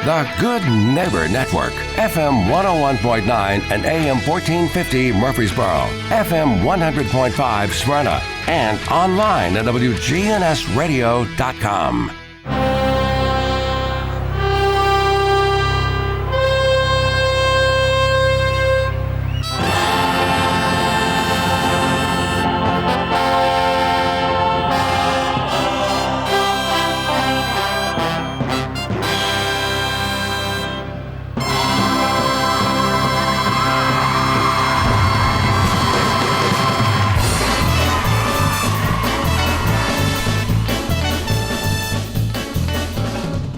The Good Neighbor Network, FM 101.9 and AM 1450 Murfreesboro, FM 100.5 Smyrna, and online at WGNSradio.com.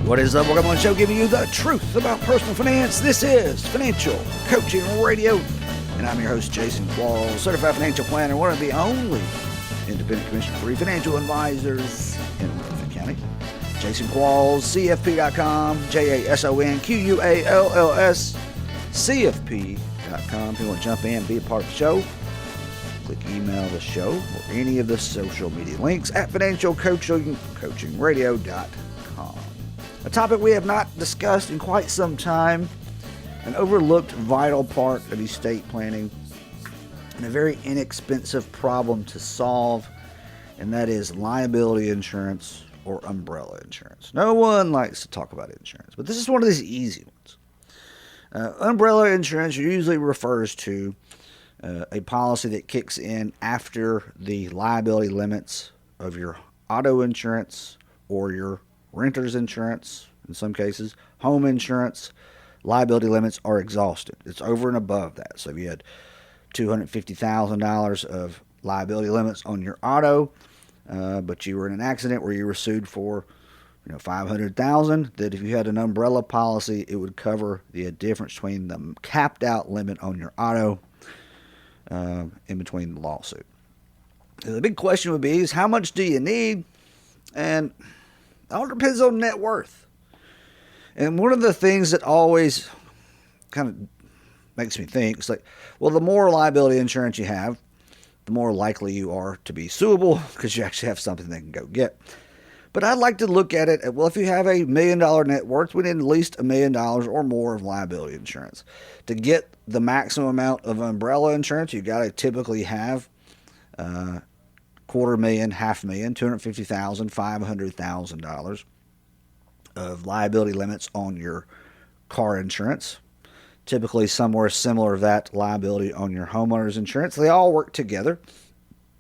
What is up? Welcome on the show, giving you the truth about personal finance. This is Financial Coaching Radio, and I'm your host, Jason Qualls, certified financial planner, one of the only independent commission-free financial advisors in Rutherford County. Jason Qualls, CFP.com, JASONQUALLS, CFP.com. If you want to jump in and be a part of the show, click email the show or any of the social media links at financialcoachingradio.com. A topic we have not discussed in quite some time, an overlooked vital part of estate planning, and a very inexpensive problem to solve, and that is liability insurance or umbrella insurance. No one likes to talk about insurance, but this is one of these easy ones. Umbrella insurance usually refers to a policy that kicks in after the liability limits of your auto insurance or your renter's insurance, in some cases, home insurance, liability limits are exhausted. It's over and above that. So if you had $250,000 of liability limits on your auto, but you were in an accident where you were sued for $500,000, that if you had an umbrella policy, it would cover the difference between the capped out limit on your auto in between the lawsuit. The big question would be is how much do you need? And it all depends on net worth. And one of the things that always kind of makes me think is like, well, the more liability insurance you have, the more likely you are to be suable because you actually have something they can go get. But I'd like to look at it, well, if you have $1 million net worth, we need at least $1 million or more of liability insurance. To get the maximum amount of umbrella insurance, you got to typically have $250,000, $500,000, $500,000 of liability limits on your car insurance. Typically somewhere similar to that liability on your homeowner's insurance. They all work together.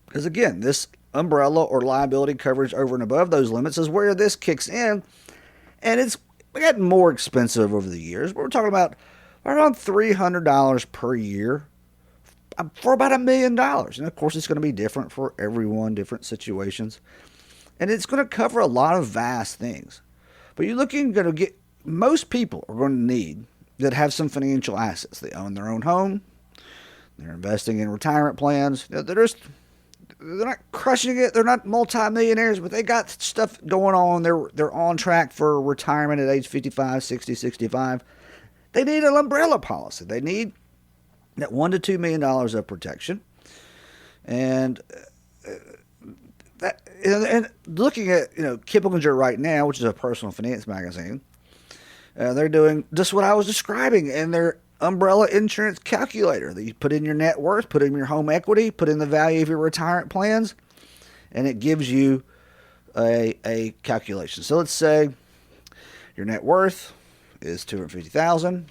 Because again, this umbrella or liability coverage over and above those limits is where this kicks in. And it's gotten more expensive over the years. We're talking about around $300 per year for about $1 million. And of course, it's going to be different for everyone, different situations. And it's going to cover a lot of vast things. But you're going to get, most people are going to need that have some financial assets. They own their own home. They're investing in retirement plans. They're not crushing it. They're not multimillionaires, but they got stuff going on. They're on track for retirement at age 55, 60, 65. They need an umbrella policy. They need that $1 to $2 million of protection. And and looking at Kiplinger right now, which is a personal finance magazine, they're doing just what I was describing in their umbrella insurance calculator. That you put in your net worth, put in your home equity, put in the value of your retirement plans, and it gives you a calculation. So let's say your net worth is $250,000,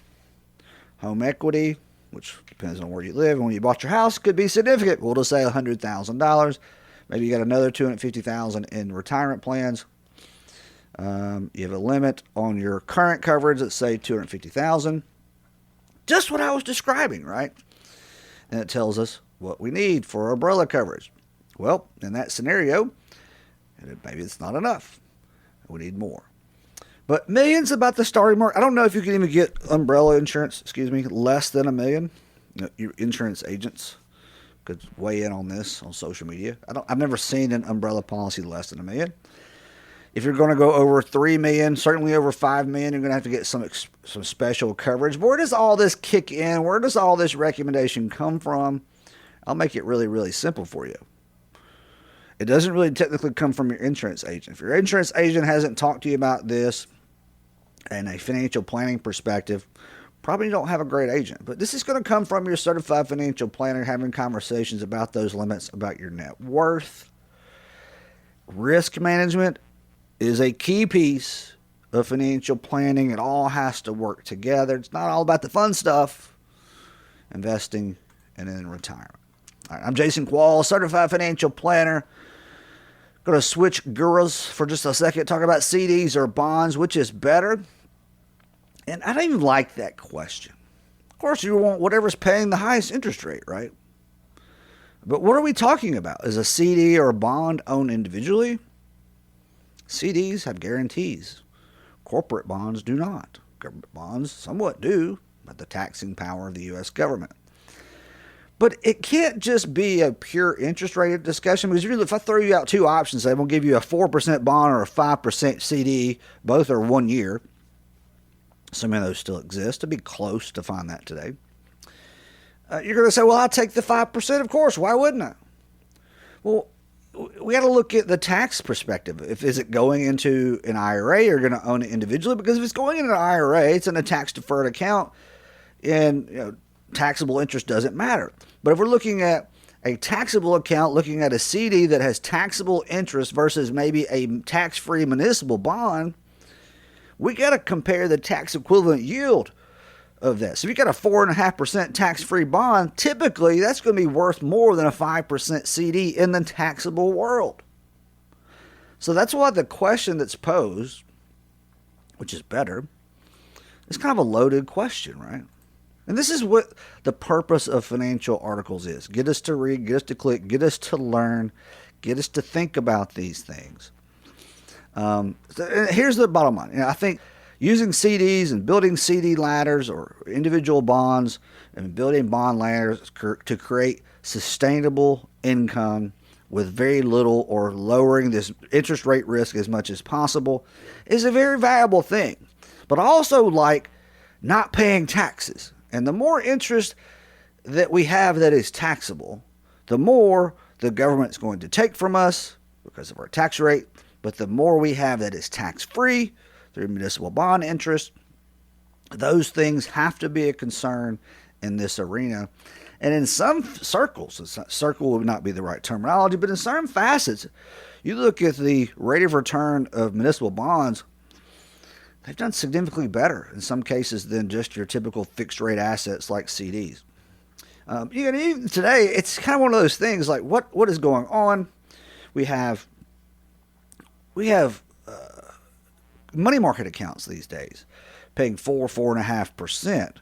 home equity, which depends on where you live and when you bought your house, could be significant. We'll just say $100,000. Maybe you got another $250,000 in retirement plans. You have a limit on your current coverage, let's say $250,000. Just what I was describing, right? And it tells us what we need for umbrella coverage. Well, in that scenario, maybe it's not enough. We need more. But millions about the starting mark. I don't know if you can even get umbrella insurance, less than $1 million. Your insurance agents could weigh in on this on social media. I've never seen an umbrella policy less than $1 million. If you're going to go over $3 million, certainly over $5 million, you're going to have to get some special coverage. But where does all this kick in? Where does all this recommendation come from? I'll make it really, really simple for you. It doesn't really technically come from your insurance agent. If your insurance agent hasn't talked to you about this, and a financial planning perspective, probably don't have a great agent. But this is going to come from your certified financial planner having conversations about those limits, about your net worth. Risk management is a key piece of financial planning. It all has to work together. It's not all about the fun stuff, investing and then retirement. All right, I'm Jason Qualls, certified financial planner. Going to switch gurus for just a second, talk about CDs or bonds, which is better. And I don't even like that question. Of course, you want whatever's paying the highest interest rate, right? But what are we talking about? Is a CD or a bond owned individually? CDs have guarantees. Corporate bonds do not. Government bonds somewhat do, but the taxing power of the U.S. government. But it can't just be a pure interest rate discussion, because if I throw you out two options, I'm going to give you a 4% bond or a 5% CD, both are 1 year. Some of those still exist. It'd be close to find that today. You're going to say, well, I'll take the 5%, of course. Why wouldn't I? Well, we got to look at the tax perspective. Is it going into an IRA, you're going to own it individually? Because if it's going into an IRA, it's in a tax-deferred account, and taxable interest doesn't matter. But if we're looking at a taxable account, looking at a CD that has taxable interest versus maybe a tax-free municipal bond, we got to compare the tax equivalent yield of that. So if you got a 4.5% tax-free bond, typically that's going to be worth more than a 5% CD in the taxable world. So that's why the question that's posed, which is better, is kind of a loaded question, right? And this is what the purpose of financial articles is. Get us to read, get us to click, get us to learn, get us to think about these things. Here's the bottom line. I think using CDs and building CD ladders or individual bonds and building bond ladders to create sustainable income with very little or lowering this interest rate risk as much as possible is a very valuable thing. But I also like not paying taxes. And the more interest that we have that is taxable, the more the government's going to take from us because of our tax rate. But the more we have that is tax-free through municipal bond interest, those things have to be a concern in this arena. And in some circles, circle would not be the right terminology, but in certain facets, you look at the rate of return of municipal bonds, they've done significantly better in some cases than just your typical fixed rate assets like CDs. Even today, it's kind of one of those things like what is going on? We have money market accounts these days paying 4.5%.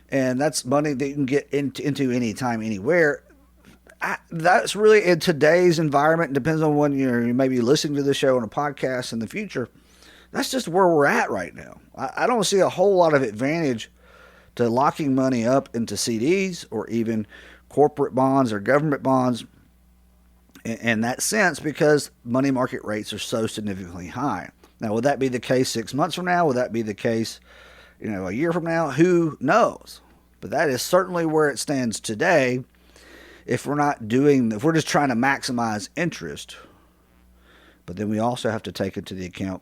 And that's money that you can get into anytime, anywhere. That's really, in today's environment, depends on when you may be listening to this show on a podcast in the future, that's just where we're at right now. I don't see a whole lot of advantage to locking money up into CDs or even corporate bonds or government bonds in that sense, because money market rates are so significantly high. Now, would that be the case 6 months from now? Would that be the case, a year from now? Who knows? But that is certainly where it stands today. If we're just trying to maximize interest, but then we also have to take into the account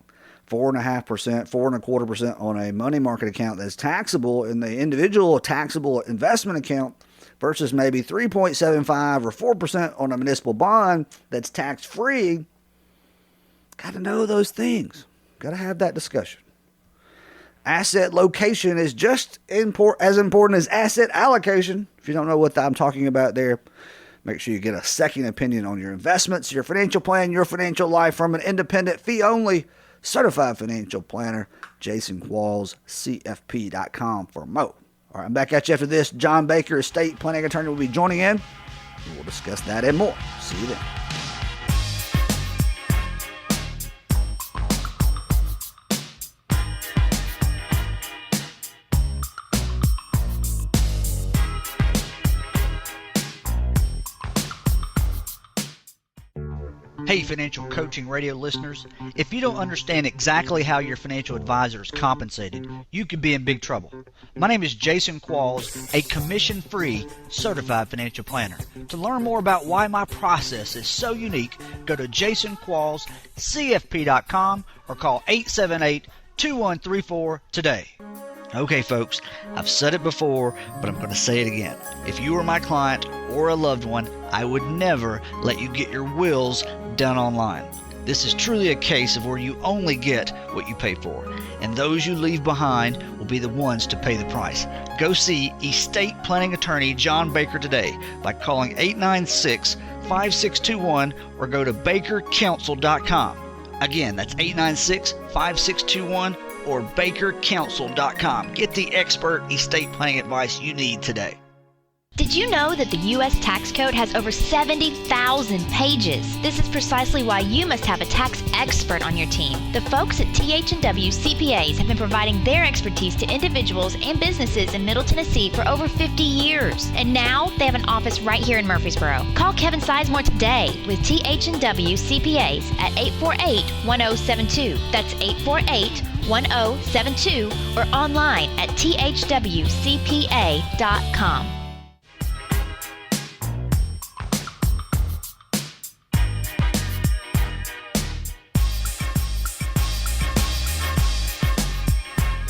4.5%, 4.25% on a money market account that's taxable in the individual taxable investment account versus maybe 3.75 or 4% on a municipal bond that's tax-free. Got to know those things. Got to have that discussion. Asset location is just as important as asset allocation. If you don't know what I'm talking about there, make sure you get a second opinion on your investments, your financial plan, your financial life from an independent, fee-only, certified financial planner, Jason Qualls, CFP.com for more. All right, I'm back at you after this. John Baker, estate planning attorney, will be joining in. We'll discuss that and more. See you then. Hey, Financial Coaching Radio listeners, if you don't understand exactly how your financial advisor is compensated, you could be in big trouble. My name is Jason Qualls, a commission-free certified financial planner. To learn more about why my process is so unique, go to jasonquallscfp.com or call 2134 today. Okay, folks, I've said it before, but I'm going to say it again. If you were my client or a loved one, I would never let you get your wills done online. This is truly a case of where you only get what you pay for, and those you leave behind will be the ones to pay the price. Go see estate planning attorney John Baker today by calling 896-5621 or go to bakercounsel.com. Again, that's 896-5621 or bakercounsel.com. Get the expert estate planning advice you need today. Did you know that the U.S. Tax Code has over 70,000 pages? This is precisely why you must have a tax expert on your team. The folks at TH&W CPAs have been providing their expertise to individuals and businesses in Middle Tennessee for over 50 years. And now they have an office right here in Murfreesboro. Call Kevin Sizemore today with TH&W CPAs at 848-1072. That's 848-1072 or online at thwcpa.com.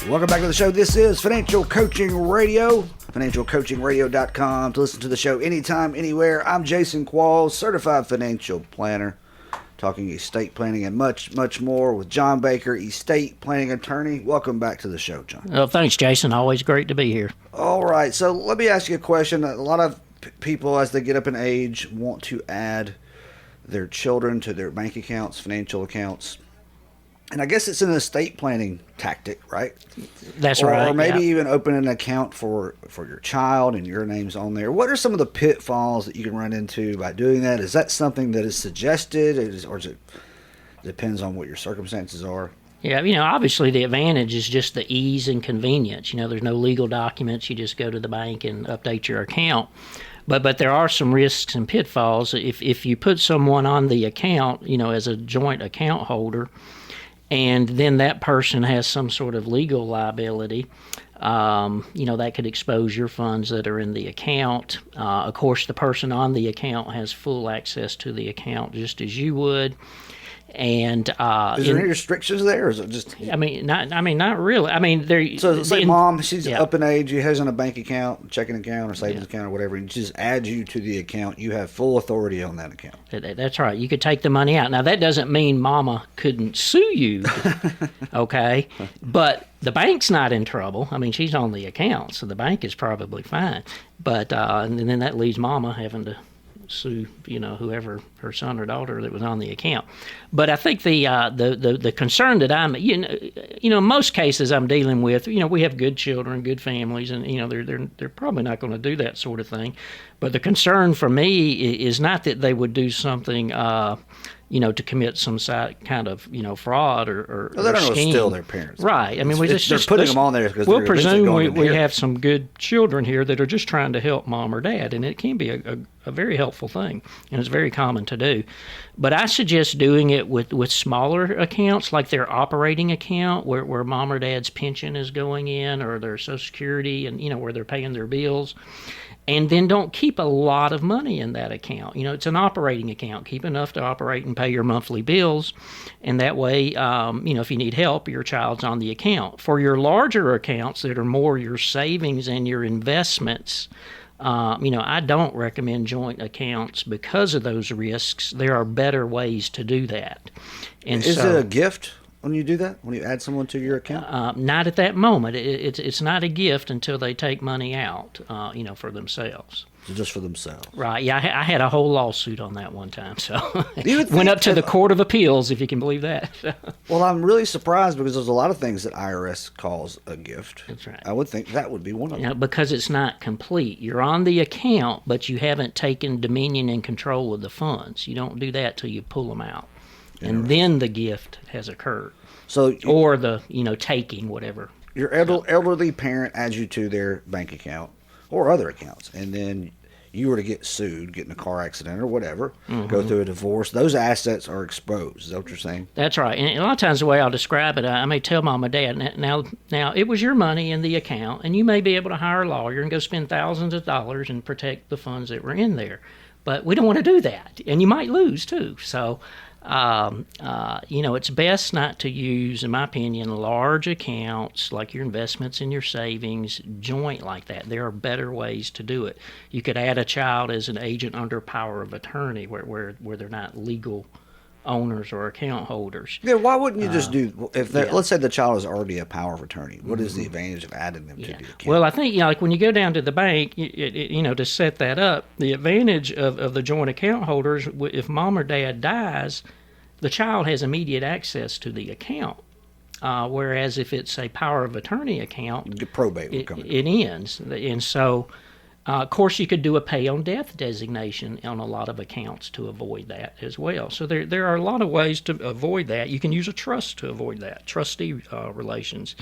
Welcome back to the show. This is Financial Coaching Radio, financialcoachingradio.com to listen to the show anytime, anywhere. I'm Jason Qualls, certified financial planner, talking estate planning and much, much more with John Baker, estate planning attorney. Welcome back to the show, John. Well, thanks, Jason. Always great to be here. All right, so let me ask you a question. A lot of people, as they get up in age, want to add their children to their bank accounts, financial accounts. And I guess it's an estate planning tactic, right? That's right. Or maybe even open an account for your child and your name's on there. What are some of the pitfalls that you can run into by doing that? Is that something that is suggested, or is it depends on what your circumstances are? Yeah, obviously the advantage is just the ease and convenience. There's no legal documents. You just go to the bank and update your account. But there are some risks and pitfalls. If you put someone on the account, as a joint account holder, and then that person has some sort of legal liability, that could expose your funds that are in the account. Of course, the person on the account has full access to the account just as you would. And is there any restrictions there, or is it just? Not really. There. So say mom, she's up in age, she has on a bank account, checking account, or savings account, or whatever, and she just adds you to the account. You have full authority on that account. That's right. You could take the money out. Now that doesn't mean Mama couldn't sue you, okay? But the bank's not in trouble. She's on the account, so the bank is probably fine. But and then that leaves Mama having to sue, whoever, her son or daughter that was on the account. But I think the concern that I'm, most cases I'm dealing with, we have good children, good families, and they're probably not going to do that sort of thing. But the concern for me is not that they would do something, to commit some kind of, fraud or they don't scheme. Steal their parents. Right. They're putting them on there because we'll presume we have some good children here that are just trying to help mom or dad, and it can be a very helpful thing, and it's very common to do. But I suggest doing it with smaller accounts, like their operating account, where mom or dad's pension is going in, or their Social Security, and where they're paying their bills. And then don't keep a lot of money in that account. It's an operating account. Keep enough to operate and pay your monthly bills. And that way, if you need help, your child's on the account. For your larger accounts that are more your savings and your investments, I don't recommend joint accounts because of those risks. There are better ways to do that. And is it a gift when you do that, when you add someone to your account? Not at that moment. It's not a gift until they take money out, for themselves. So just for themselves. Right. Yeah, I had a whole lawsuit on that one time. So went up to the Court of Appeals, if you can believe that. Well, I'm really surprised because there's a lot of things that IRS calls a gift. That's right. I would think that would be one of them. Because it's not complete. You're on the account, but you haven't taken dominion and control of the funds. You don't do that till you pull them out. And then the gift has occurred. Or the, taking, whatever. Your elderly parent adds you to their bank account or other accounts, and then you were to get sued, get in a car accident or whatever, go through a divorce, those assets are exposed. Is that what you're saying? That's right. And a lot of times the way I'll describe it, I may tell mom or dad, now it was your money in the account, and you may be able to hire a lawyer and go spend thousands of dollars and protect the funds that were in there. But we don't want to do that, and you might lose too. So It's best not to use, in my opinion, large accounts like your investments and your savings joint like that. There are better ways to do it. You could add a child as an agent under power of attorney where they're not legal owners or account holders. Yeah, why wouldn't you just do, let's say the child is already a power of attorney, what is the advantage of adding them to the account? Well, I think, like when you go down to the bank, to set that up, the advantage of the joint account holders, if mom or dad dies, the child has immediate access to the account. Whereas if it's a power of attorney account, the probate would come in. It ends. And so, of course, you could do a pay-on-death designation on a lot of accounts to avoid that as well. So there are a lot of ways to avoid that. You can use a trust to avoid that, trustee relations.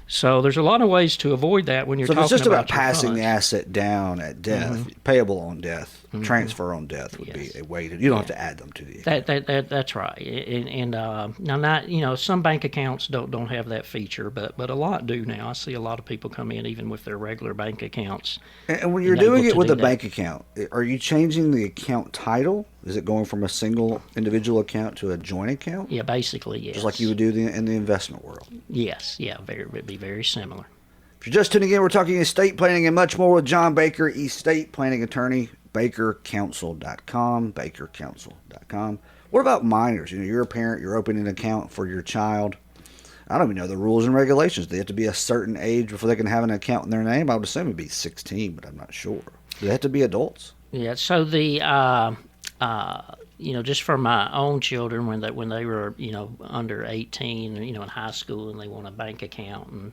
So there's a lot of ways to avoid that when you're talking about So if it's just about your passing funds. the asset down at death, payable on death, transfer on death would be a way to, you don't have to add them to the account. That's right. And now, not some bank accounts don't have that feature, but a lot do now. I see a lot of people come in even with their regular bank accounts. And when you're doing it with a bank account, are you changing the account title? Is it going from a single individual account to a joint account? Yeah, basically, yes. Just like you would do in the investment world. Yes, yeah, it'd be very similar. If you're just tuning in, we're talking estate planning and much more with John Baker, estate planning attorney, bakercounsel.com, bakercounsel.com. What about minors? You're a parent, you're opening an account for your child. I don't even know the rules and regulations. They have to be a certain age before they can have an account in their name. I would assume it'd be 16, but I'm not sure. Do they have to be adults? Yeah, so the just for my own children when they were under 18, in high school, and they want a bank account, and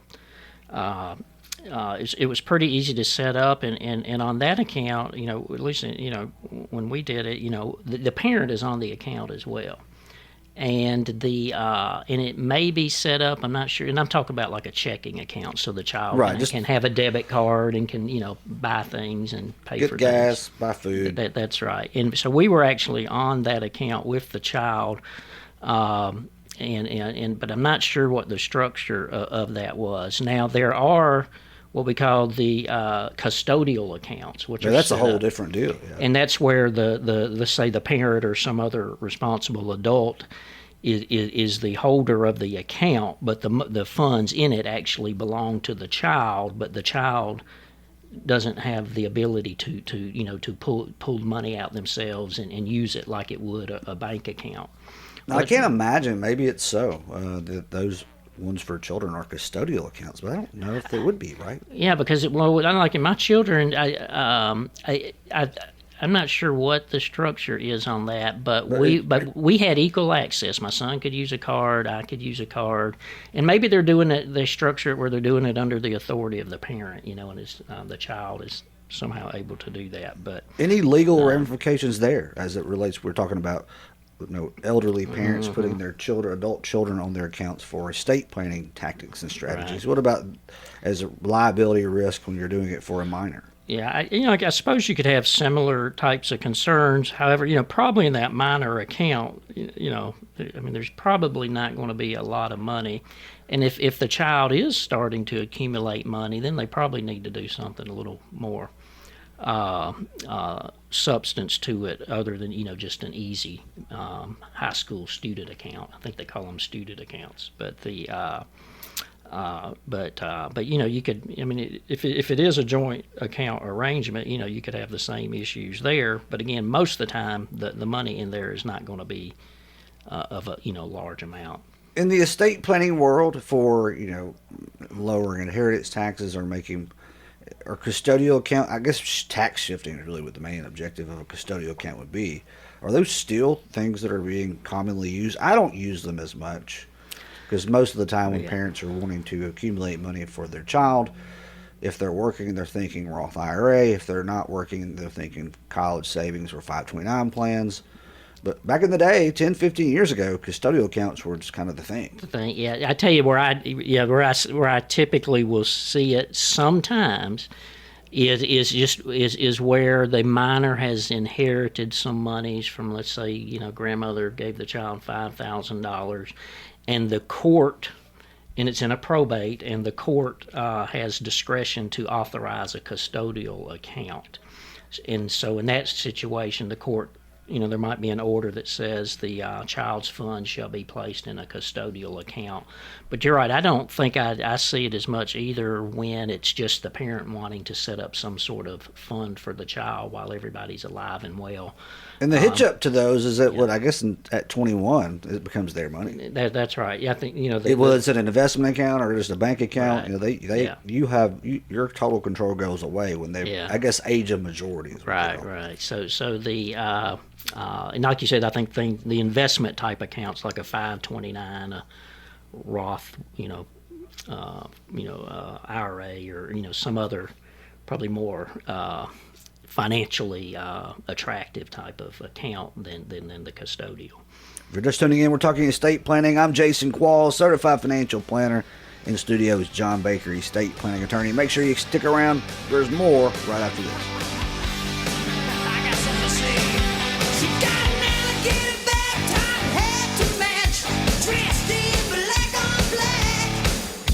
it was pretty easy to set up, and on that account, at least when we did it, the parent is on the account as well. And and it may be set up, I'm not sure, and I'm talking about like a checking account, so the child can have a debit card and can buy things and pay for gas, things. buy food. That's right. And so we were actually on that account with the child, but I'm not sure what the structure of that was. Now there are what we call the custodial accounts, which that's a whole different deal. Yeah. And that's where let's say the parent or some other responsible adult is the holder of the account, but the funds in it actually belong to the child, but the child doesn't have the ability to pull money out themselves and use it like it would a bank account. Now, I can't imagine. Maybe it's so that those ones for children are custodial accounts, but I don't know if they would be, right? Yeah, because unlike in my children, I'm not sure what the structure is on that, but we had equal access. My son could use a card, I could use a card, and maybe they're doing it. They structure it where they're doing it under the authority of the parent, and the child is somehow able to do that. But any legal ramifications there as it relates? We're talking about elderly parents putting their adult children on their accounts for estate planning tactics and strategies. Right. What about as a liability risk when you're doing it for a minor? Yeah, I suppose you could have similar types of concerns. However, probably in that minor account, there's probably not going to be a lot of money. And if the child is starting to accumulate money, then they probably need to do something a little more substance to it other than just an easy high school student account. I think they call them student accounts, but you could, if it is a joint account arrangement, you could have the same issues there, but again, most of the time the money in there is not going to be of a large amount. In the estate planning world, for lowering inheritance taxes or making or custodial account, I guess tax shifting is really what the main objective of a custodial account would be. Are those still things that are being commonly used? I don't use them as much because most of the time when parents are wanting to accumulate money for their child, if they're working, they're thinking Roth IRA. If they're not working, they're thinking college savings or 529 plans. But back in the day, 10, 15 years ago, custodial accounts were just kind of the thing. Yeah, I tell you where I typically will see it sometimes is where the minor has inherited some monies from, let's say, grandmother gave the child $5,000, and the court, and it's in a probate, and the court has discretion to authorize a custodial account. And so in that situation, the court there might be an order that says the child's funds shall be placed in a custodial account. But you're right. I don't think I see it as much either when it's just the parent wanting to set up some sort of fund for the child while everybody's alive and well. And the hitch up to those is that what I guess at 21 it becomes their money. That's right. Yeah, I think It's an investment account or just a bank account. Right. You have your total control goes away when they I guess age of majority. Right. So the and like you said, I think the investment type accounts like a 529, a Roth, IRA or some other probably more financially attractive type of account than the custodial. If you're just tuning in, we're talking estate planning. I'm Jason Qualls, certified financial planner. In the studio is John Baker, estate planning attorney. Make sure you stick around. There's more right after this. I got something to say. She got an alligator back, top hat to match. Dressed in black on black.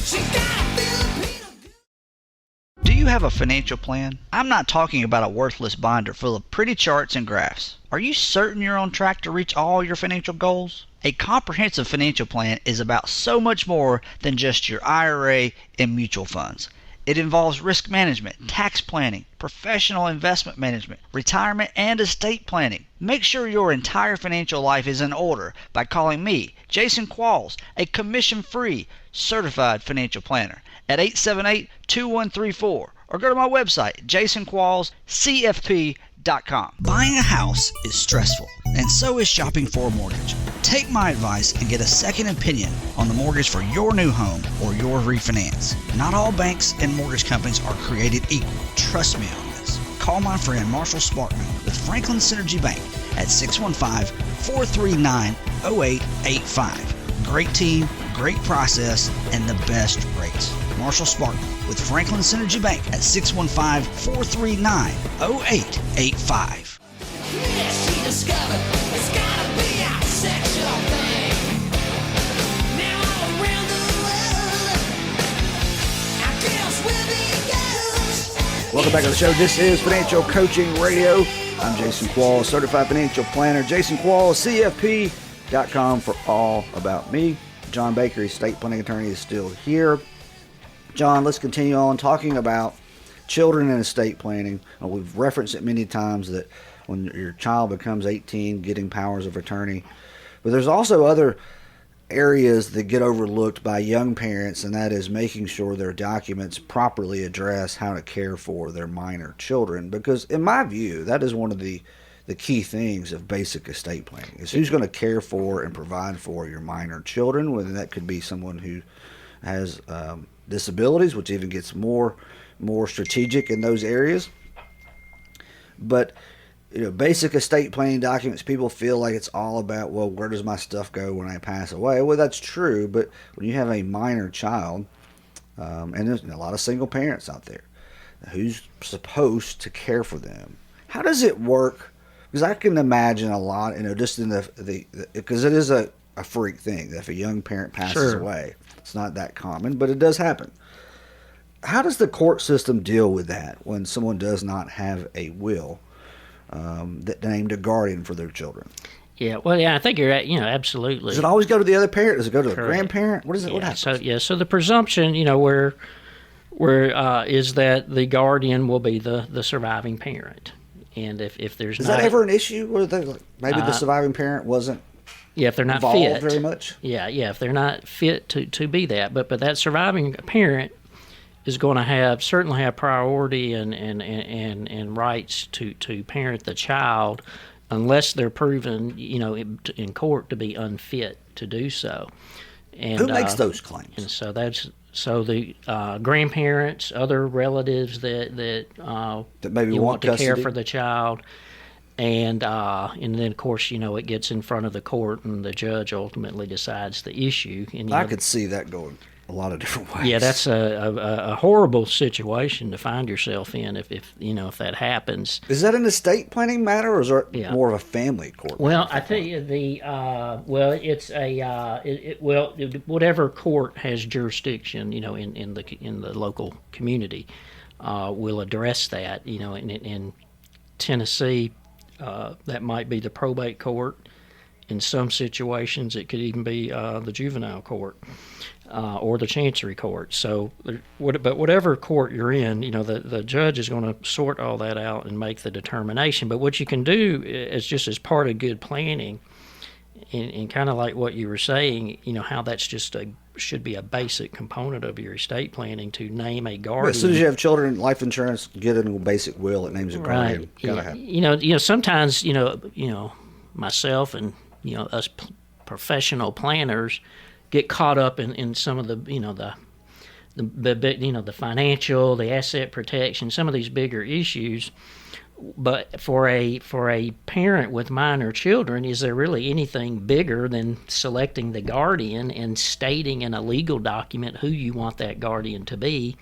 She got a Filipino. Do you have a financial plan? I'm not talking about a worthless binder full of pretty charts and graphs. Are you certain you're on track to reach all your financial goals? A comprehensive financial plan is about so much more than just your IRA and mutual funds. It involves risk management, tax planning, professional investment management, retirement, and estate planning. Make sure your entire financial life is in order by calling me, Jason Qualls, a commission-free certified financial planner, at 878-2134, or go to my website, jasonquallscfp.com. Buying a house is stressful, and so is shopping for a mortgage. Take my advice and get a second opinion on the mortgage for your new home or your refinance. Not all banks and mortgage companies are created equal. Trust me on this. Call my friend Marshall Sparkman with Franklin Synergy Bank at 615-439-0885. Great team, great process, and the best rates. Marshall Sparkman with Franklin Synergy Bank at 615-439-0885. Yeah, she discovered it's gotta be a sexual thing. Now all around the world, our girls will be girls. Welcome back to the show. This is Financial Coaching Radio. I'm Jason Qualls, certified financial planner. Jason Qualls, CFP.com for all about me. John Baker, estate planning attorney, is still here. John, let's continue on talking about children and estate planning. We've referenced it many times that when your child becomes 18, getting powers of attorney. But there's also other areas that get overlooked by young parents, and that is making sure their documents properly address how to care for their minor children. Because in my view, that is one of the key things of basic estate planning, is who's going to care for and provide for your minor children, whether that could be someone who has disabilities, which even gets more strategic in those areas. But basic estate planning documents, people feel like it's all about, well, where does my stuff go when I pass away? Well, that's true, but when you have a minor child, and there's a lot of single parents out there, who's supposed to care for them? How does it work? Because I can imagine a lot, just in because it is a freak thing that if a young parent passes away, it's not that common, but it does happen. How does the court system deal with that when someone does not have a will that named a guardian for their children? Yeah, well, I think you're right. Absolutely. Does it always go to the other parent? Does it go to the grandparent? What is it? What happens? So the presumption, where is that the guardian will be the surviving parent, and if there's is not, that ever an issue where maybe the surviving parent wasn't? Yeah, if they're not involved fit very much. Yeah, if they're not fit to be that, but that surviving parent is going to certainly have priority and rights to parent the child, unless they're proven, in court to be unfit to do so. And who makes those claims? And so the grandparents, other relatives that maybe want to custody? care for the child. And then, of course, it gets in front of the court, and the judge ultimately decides the issue. And I could see that going a lot of different ways. Yeah, that's a horrible situation to find yourself in if that happens. Is that an estate planning matter, or is it more of a family court? Well, I tell you, it's whatever court has jurisdiction, in the local community, will address that. In Tennessee, That might be the probate court. In some situations, it could even be the juvenile court or the chancery court. So, but whatever court you're in, the judge is going to sort all that out and make the determination. But what you can do is just as part of good planning, and kind of like what you were saying, how that's just should be a basic component of your estate planning to name a guardian. As soon as you have children, life insurance, get a basic will that names a guardian. Right. Gotta have. Sometimes myself and us professional planners get caught up in some of the the financial, the asset protection, some of these bigger issues. But for a parent with minor children, is there really anything bigger than selecting the guardian and stating in a legal document who you want that guardian to be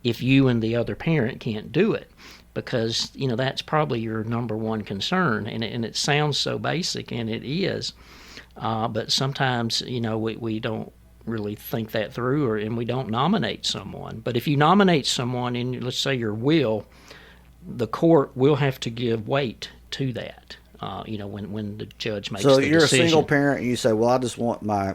if you and the other parent can't do it? Because, that's probably your number one concern. And it sounds so basic, and it is. But sometimes, we don't really think that through, and we don't nominate someone. But if you nominate someone in, let's say, your will, the court will have to give weight to that, when the judge makes the decision. So you're a single parent, and you say, well, I just want my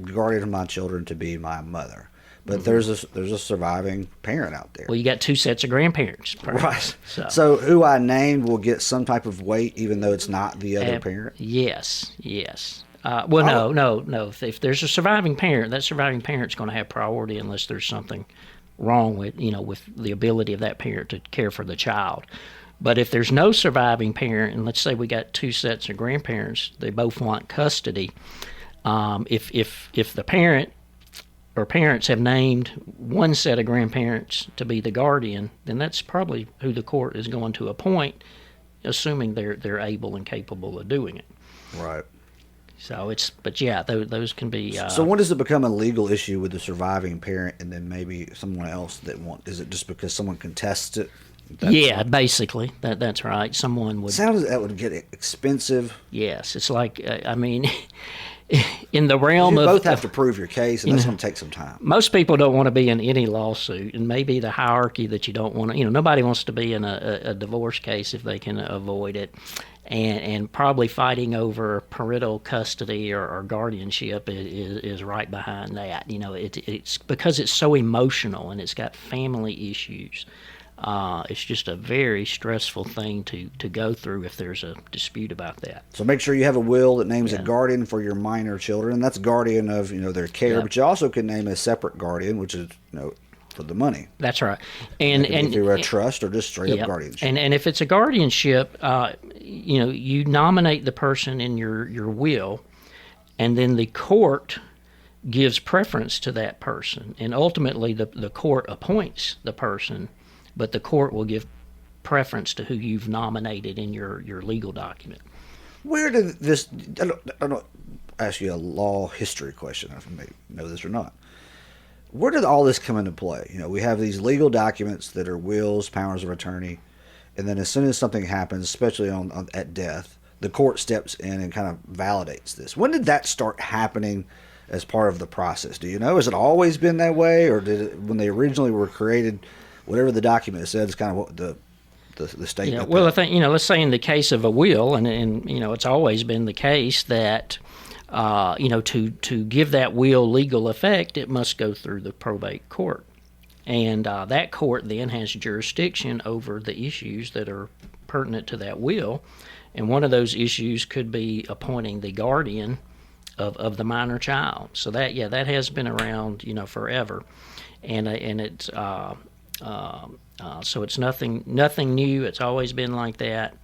guardian of my children to be my mother. But there's a surviving parent out there. Well, you got two sets of grandparents. Right. So who I named will get some type of weight, even though it's not the other parent? Yes. No. If there's a surviving parent, that surviving parent's going to have priority unless there's something wrong with the ability of that parent to care for the child. But if there's no surviving parent, and let's say we got two sets of grandparents, they both want custody. If the parent or parents have named one set of grandparents to be the guardian, then that's probably who the court is going to appoint, assuming they're able and capable of doing it. Right. So those can be. So when does it become a legal issue with the surviving parent, and then maybe someone else that is it just because someone contests it? Basically, that's right. Someone would. Sounds that would get expensive. Yes, it's like in the realm you of both have to prove your case, and that's going to take some time. Most people don't want to be in any lawsuit, and maybe the hierarchy that you don't want to. Nobody wants to be in a divorce case if they can avoid it. And probably fighting over parental custody or guardianship is right behind that. It's because it's so emotional and it's got family issues. It's just a very stressful thing to go through if there's a dispute about that. So make sure you have a will that names a guardian for your minor children. That's guardian of their care, Yep. but you also can name a separate guardian, which is for the money. That's right. And if you're a trust or just straight up guardianship. And if it's a guardianship, you nominate the person in your will, and then the court gives preference to that person, and ultimately the court appoints the person, but the court will give preference to who you've nominated in your legal document. Where did this? I don't ask you a law history question. If you may know this or not. Where did all this come into play? We have these legal documents that are wills, powers of attorney, and then as soon as something happens, especially at death, the court steps in and kind of validates this. When did that start happening as part of the process? Do you know? Has it always been that way, or did it, when they originally were created, whatever the document said is kind of what the state? Yeah. Well, I think let's say in the case of a will, and it's always been the case that. To give that will legal effect, it must go through the probate court. And that court then has jurisdiction over the issues that are pertinent to that will. And one of those issues could be appointing the guardian of the minor child. So that has been around, forever. And it's so it's nothing new. It's always been like that.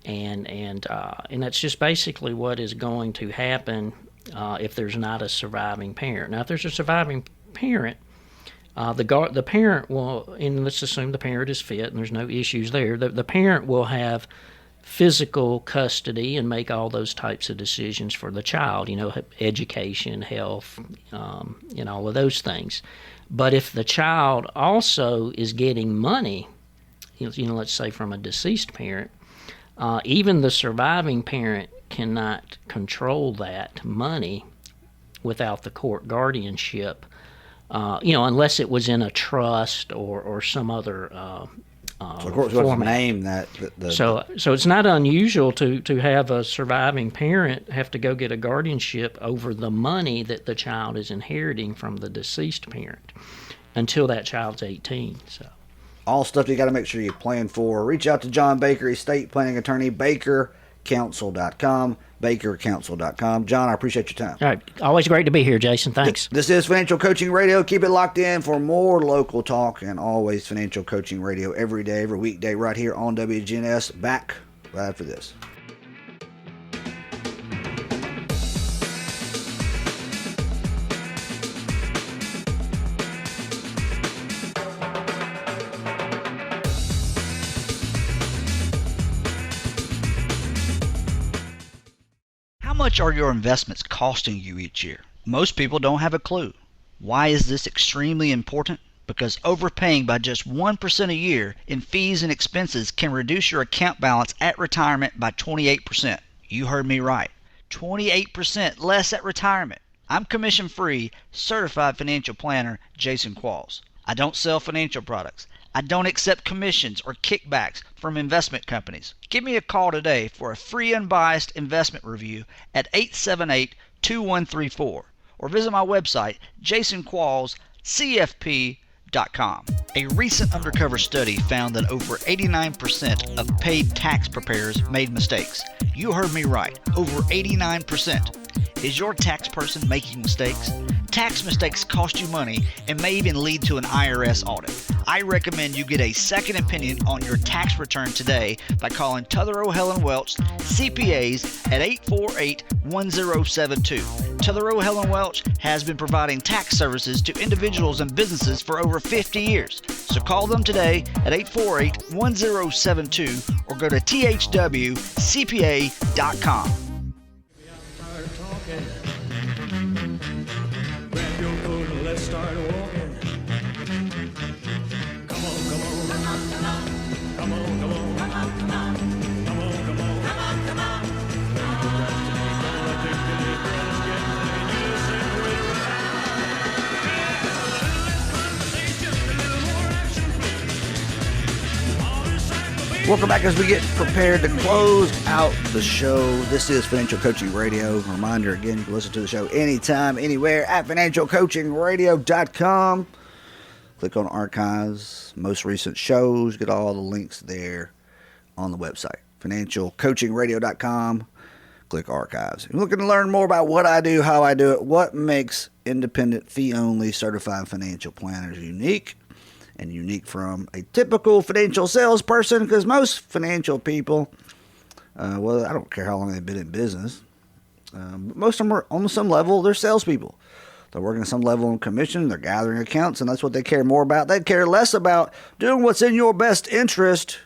And that's just basically what is going to happen if there's not a surviving parent. Now, if there's a surviving parent, the parent will, and let's assume the parent is fit and there's no issues there, the parent will have physical custody and make all those types of decisions for the child, education, health, and all of those things. But if the child also is getting money, let's say from a deceased parent, even the surviving parent cannot control that money without the court guardianship, unless it was in a trust or some other So of course, we have to format. name that. So it's not unusual to have a surviving parent have to go get a guardianship over the money that the child is inheriting from the deceased parent until that child's 18. So all stuff you got to make sure you plan for. Reach out to John Baker, estate planning attorney, bakercounsel.com, bakercounsel.com. John, I appreciate your time. all right, always great to be here, Jason. Thanks. This is Financial Coaching Radio. Keep it locked in for more local talk and always Financial Coaching Radio every day, every weekday, right here on WGNS. Back right after this. How much are your investments costing you each year? Most people don't have a clue. Why is this extremely important? Because overpaying by just 1% a year in fees and expenses can reduce your account balance at retirement by 28%. You heard me right. 28% less at retirement. I'm commission-free, certified financial planner Jason Qualls. I don't sell financial products. I don't accept commissions or kickbacks from investment companies. Give me a call today for a free unbiased investment review at 878-2134 or visit my website, jasonquallscfp.com. A recent undercover study found that over 89% of paid tax preparers made mistakes. You heard me right, over 89%. Is your tax person making mistakes? Tax mistakes cost you money and may even lead to an IRS audit. I recommend you get a second opinion on your tax return today by calling Tutherow Helen Welch CPAs at 848-1072. Tutherow Helen Welch has been providing tax services to individuals and businesses for over 50 years. So call them today at 848-1072 or go to thwcpa.com. Grab your coat and let's start walking. Come on, come on. Come on, come on. Come on, come on. Come on, come on. Come on, come on. Come on, come on. Don't procrastinate, don't articulate, girls get ready, just separate Welcome back as we get prepared to close out the show. This is Financial Coaching Radio. Reminder again, you can listen to the show anytime, anywhere at financialcoachingradio.com. Click on archives, most recent shows, get all the links there on the website. Financialcoachingradio.com. Click archives. If you're looking to learn more about what I do, how I do it, what makes independent, fee-only, certified financial planners unique, and unique from a typical financial salesperson, because most financial people, well, I don't care how long they've been in business, but most of them are on some level, they're salespeople. They're working at some level on commission, they're gathering accounts, and that's what they care more about. They care less about doing what's in your best interest,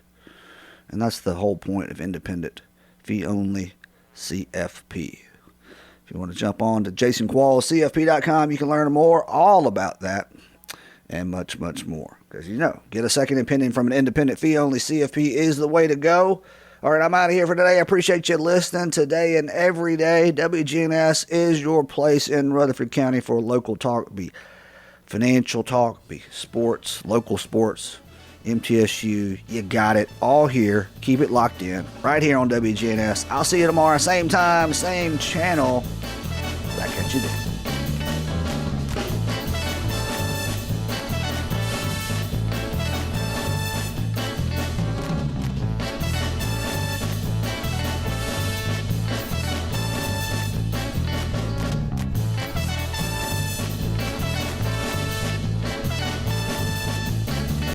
and that's the whole point of independent, fee-only CFP. If you want to jump on to jasonquallscfp.com, you can learn more all about that and much, much more. Because, get a second opinion from an independent fee-only CFP is the way to go. All right, I'm out of here for today. I appreciate you listening today and every day. WGNS is your place in Rutherford County for local talk. Be financial talk, be sports, local sports, MTSU. You got it all here. Keep it locked in right here on WGNS. I'll see you tomorrow, same time, same channel. Back at you then.